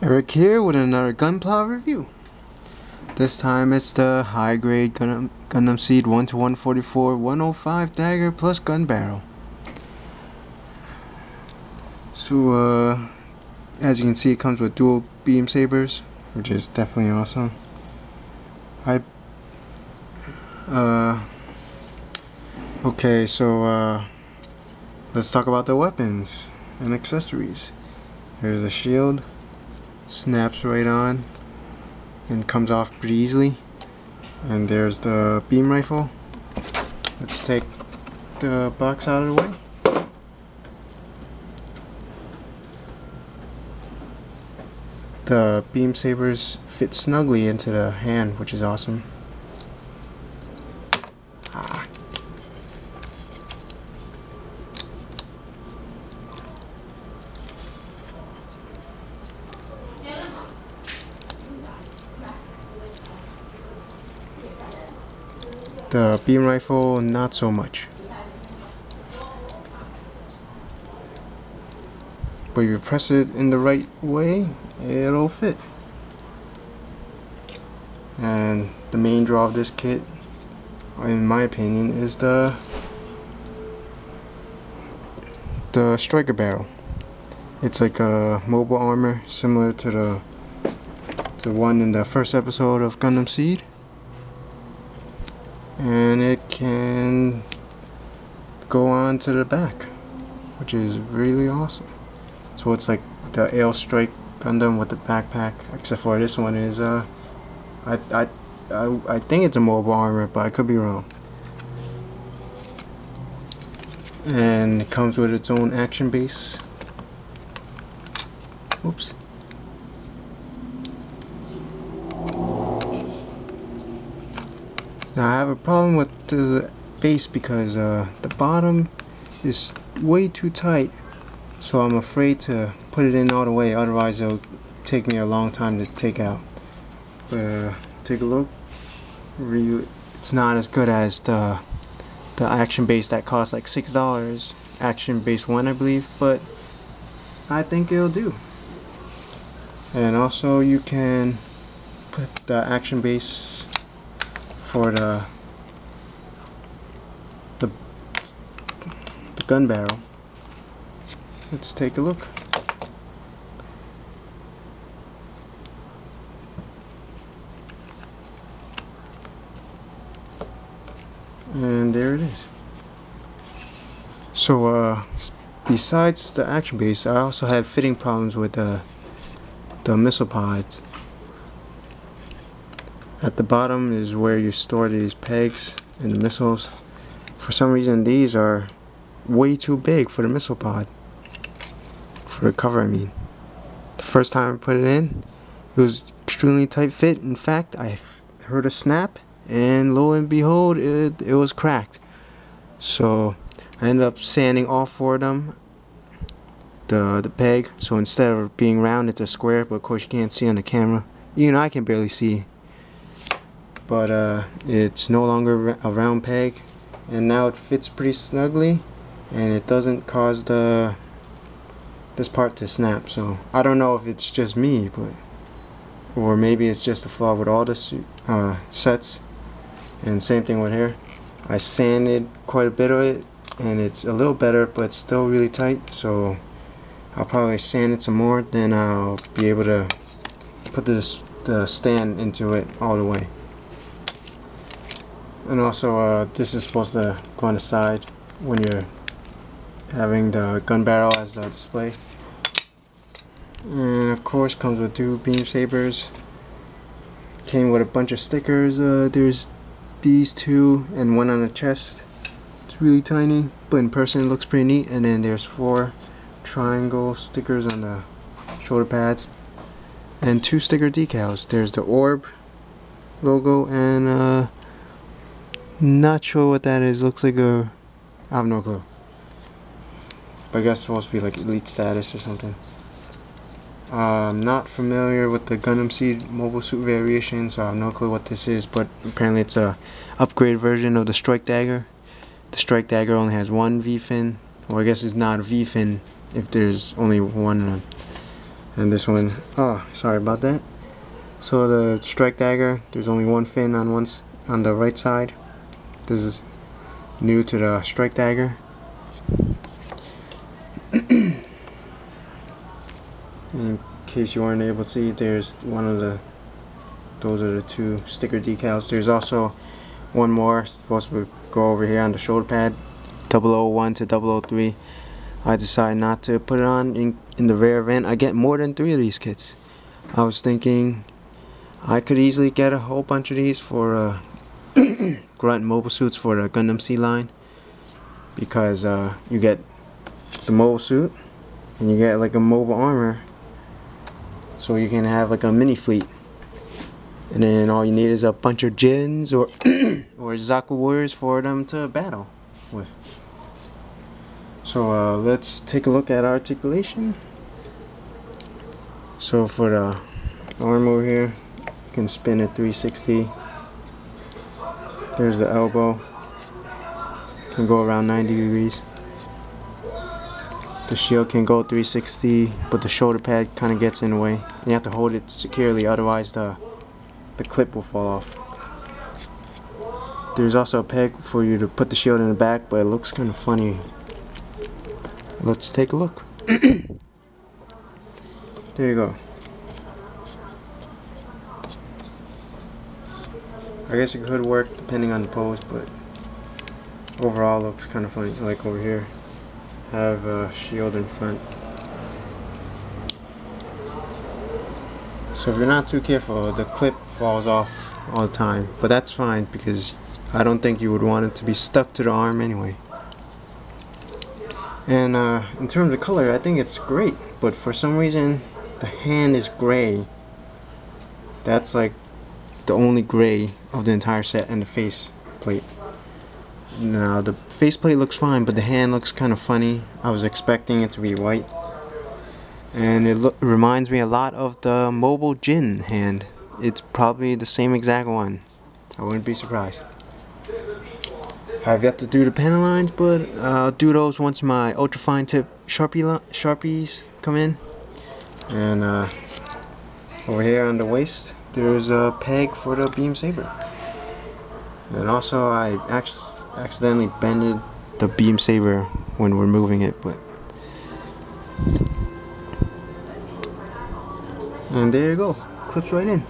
Eric here with another Gunpla review. This time it's the high grade Gundam Seed 1-144 105 Dagger plus Gunbarrel. So as you can see, it comes with dual beam sabers, which is definitely awesome. Okay, so let's talk about the weapons and accessories. Here's the shield. Snaps right on and comes off pretty easily. And there's the beam rifle. Let's take the box out of the way. The beam sabers fit snugly into the hand, which is awesome. The beam rifle, not so much. But if you press it in the right way, it'll fit. And the main draw of this kit, in my opinion, is the striker barrel. It's like a mobile armor similar to the one in the first episode of Gundam Seed. And it can go on to the back, which is really awesome. So it's like the Ale Strike Gundam with the backpack, except for this one is I think it's a mobile armor, but I could be wrong. And it comes with its own action base. Oops. Now I have a problem with the base because the bottom is way too tight, so I'm afraid to put it in all the way, otherwise it'll take me a long time to take out. But take a look. Really, it's not as good as the action base that costs like $6, action base 1 I believe, but I think it'll do. And also you can put the action base for the gun barrel. Let's take a look. And there it is. So besides the action base, I also had fitting problems with the missile pods. At the bottom is where you store these pegs and the missiles. For some reason these are way too big for the missile pod. For the cover, I mean. The first time I put it in, it was extremely tight fit. In fact, I heard a snap and lo and behold, it was cracked. So I ended up sanding all four of them, the peg. So instead of being round, it's a square, but of course you can't see on the camera. Even I can barely see. But it's no longer a round peg, and now it fits pretty snugly, and it doesn't cause this part to snap. So I don't know if it's just me, or maybe it's just a flaw with all the sets. And same thing with here. I sanded quite a bit of it, and it's a little better, but it's still really tight. So I'll probably sand it some more, then I'll be able to put the stand into it all the way. And also this is supposed to go on the side when you're having the gun barrel as the display. And of course comes with two beam sabers. Came with a bunch of stickers. There's these two and one on the chest. It's really tiny, but in person it looks pretty neat. And then there's 4 triangle stickers on the shoulder pads and 2 sticker decals. There's the orb logo and not sure what that is. Looks like I have no clue. But I guess it's supposed to be like elite status or something. I'm not familiar with the Gundam Seed mobile suit variation, so I have no clue what this is, but apparently it's a upgraded version of the Strike Dagger. The Strike Dagger only has 1 V-fin. Well, I guess it's not a V-fin if there's only one of them. And this one, oh, sorry about that. So the strike dagger, there's only one fin on on the right side. This is new to the strike dagger. In case you weren't able to see, there's those are the two sticker decals. There's also one more supposed to go over here on the shoulder pad, 001 to 003. I decided not to put it on in the rare event I get more than 3 of these kits. I was thinking I could easily get a whole bunch of these for grunt mobile suits for the Gundam C line, because you get the mobile suit and you get like a mobile armor, so you can have like a mini fleet, and then all you need is a bunch of Jins or or Zaku warriors for them to battle with. So let's take a look at articulation. So for the arm over here, you can spin it 360. There's the elbow, can go around 90 degrees. The shield can go 360, but the shoulder pad kind of gets in the way. You have to hold it securely, otherwise the clip will fall off. There's also a peg for you to put the shield in the back, but it looks kind of funny. Let's take a look. There you go. I guess it could work depending on the pose, but overall it looks kind of funny. Like over here, have a shield in front. So if you're not too careful, the clip falls off all the time, but that's fine because I don't think you would want it to be stuck to the arm anyway. And in terms of color, I think it's great, but for some reason the hand is gray. That's like the only gray of the entire set, and the face plate. Now the face plate looks fine, but the hand looks kind of funny. I was expecting it to be white, and it reminds me a lot of the mobile Jin hand. It's probably the same exact one. I wouldn't be surprised. I've yet to do the panel lines, but I'll do those once my ultra fine tip Sharpies come in. And over here on the waist, there's a peg for the beam saber. And also I accidentally bended the beam saber when we're moving it, but and there you go, clips right in.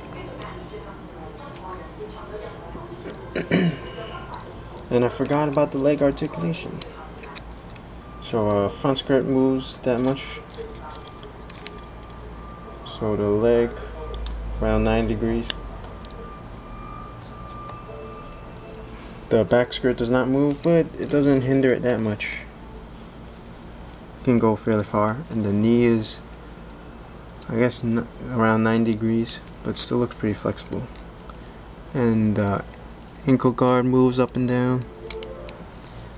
And I forgot about the leg articulation. So front skirt moves that much, so the leg around 90 degrees. The back skirt does not move, but it doesn't hinder it that much. It can go fairly far, and the knee is, I guess, around 90 degrees, but still looks pretty flexible. And the ankle guard moves up and down.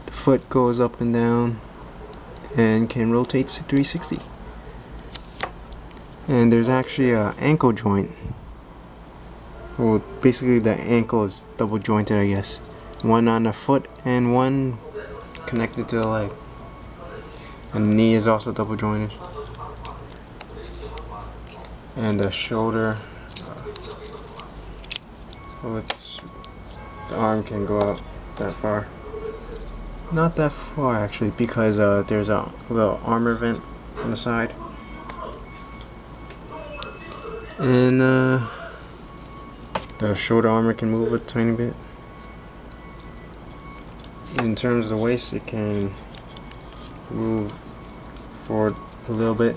The foot goes up and down and can rotate to 360. And there's actually an ankle joint. Well, basically the ankle is double jointed, I guess. One on the foot and one connected to the leg. And the knee is also double jointed. And the shoulder, the arm can go out that far. Not that far actually, because there's a little armor vent on the side. And the shoulder armor can move a tiny bit. In terms of the waist, it can move forward a little bit,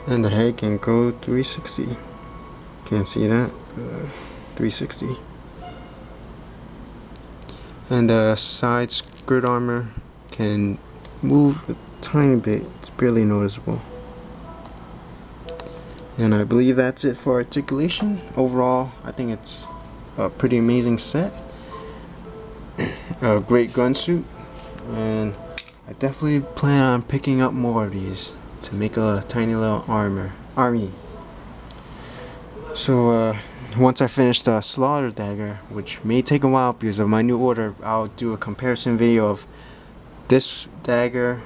and the head can go 360. Can't see that. 360. And the side skirt armor can move a tiny bit. It's barely noticeable. And I believe that's it for articulation. Overall, I think it's a pretty amazing set. A great gun suit, and I definitely plan on picking up more of these to make a tiny little army. So once I finish the Slaughter Dagger, which may take a while because of my new order, I'll do a comparison video of this dagger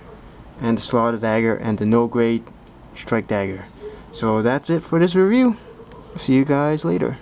and the Slaughter Dagger and the no grade strike dagger. So that's it for this review. See you guys later.